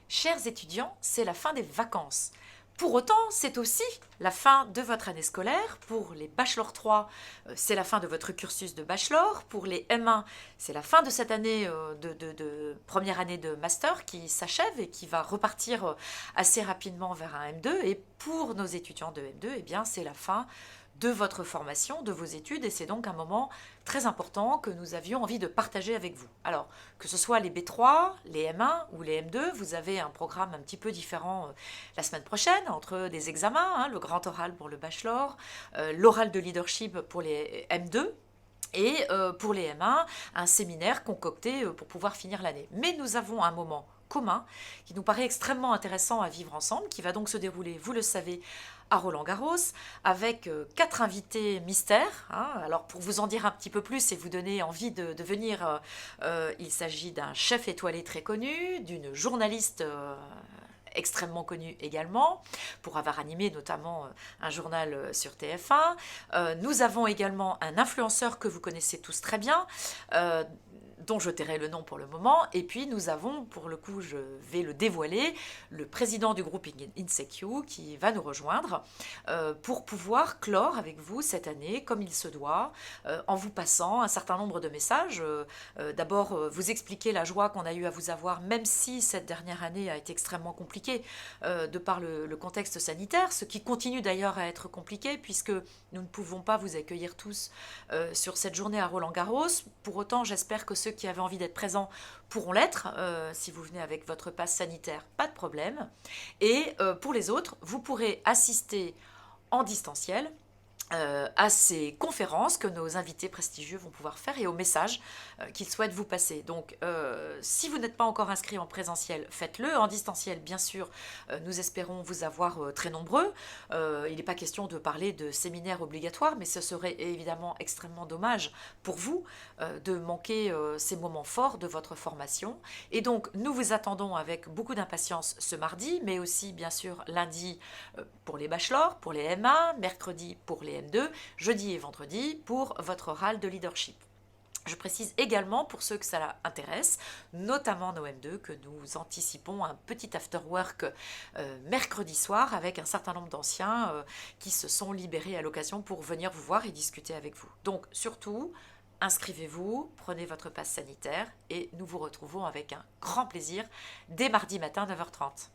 Chers étudiants, c'est la fin des vacances. Pour autant, c'est aussi la fin de votre année scolaire. Pour les Bachelor 3, c'est la fin de votre cursus de bachelor. Pour les M1, c'est la fin de cette année de première année de master qui s'achève et qui va repartir assez rapidement vers un M2. Et pour nos étudiants de M2, eh bien, c'est la fin de votre formation, de vos études, et c'est donc un moment très important que nous avions envie de partager avec vous. Alors, que ce soit les B3, les M1 ou les M2, vous avez un programme un petit peu différent la semaine prochaine, entre des examens, hein, le grand oral pour le bachelor, l'oral de leadership pour les M2, et pour les M1, un séminaire concocté pour pouvoir finir l'année. Mais nous avons un moment commun qui nous paraît extrêmement intéressant à vivre ensemble, qui va donc se dérouler, vous le savez, à Roland-Garros, avec 4 invités mystères. Hein. Alors pour vous en dire un petit peu plus et vous donner envie de venir, il s'agit d'un chef étoilé très connu, d'une journaliste extrêmement connue également, pour avoir animé notamment un journal sur TF1. Nous avons également un influenceur que vous connaissez tous très bien, dont je tairai le nom pour le moment. Et puis nous avons, pour le coup, je vais le dévoiler, le président du groupe InSecu qui va nous rejoindre pour pouvoir clore avec vous cette année comme il se doit, en vous passant un certain nombre de messages. D'abord, vous expliquer la joie qu'on a eu à vous avoir, même si cette dernière année a été extrêmement compliquée de par le contexte sanitaire, ce qui continue d'ailleurs à être compliqué puisque nous ne pouvons pas vous accueillir tous sur cette journée à Roland-Garros. Pour autant, j'espère que ceux qui avaient envie d'être présents pourront l'être. Si vous venez avec votre passe sanitaire, pas de problème. Et pour les autres, vous pourrez assister en distanciel à ces conférences que nos invités prestigieux vont pouvoir faire et aux messages qu'ils souhaitent vous passer. Donc, si vous n'êtes pas encore inscrit en présentiel, faites-le. En distanciel, bien sûr, nous espérons vous avoir très nombreux. Il n'est pas question de parler de séminaires obligatoires, mais ce serait évidemment extrêmement dommage pour vous de manquer ces moments forts de votre formation. Et donc, nous vous attendons avec beaucoup d'impatience ce mardi, mais aussi, bien sûr, lundi pour les bachelors, pour les M1, mercredi pour les M2, jeudi et vendredi pour votre oral de leadership. Je précise également, pour ceux que ça intéresse, notamment nos M2, que nous anticipons un petit after-work mercredi soir avec un certain nombre d'anciens qui se sont libérés à l'occasion pour venir vous voir et discuter avec vous. Donc surtout, inscrivez-vous, prenez votre passe sanitaire et nous vous retrouvons avec un grand plaisir dès mardi matin 9h30.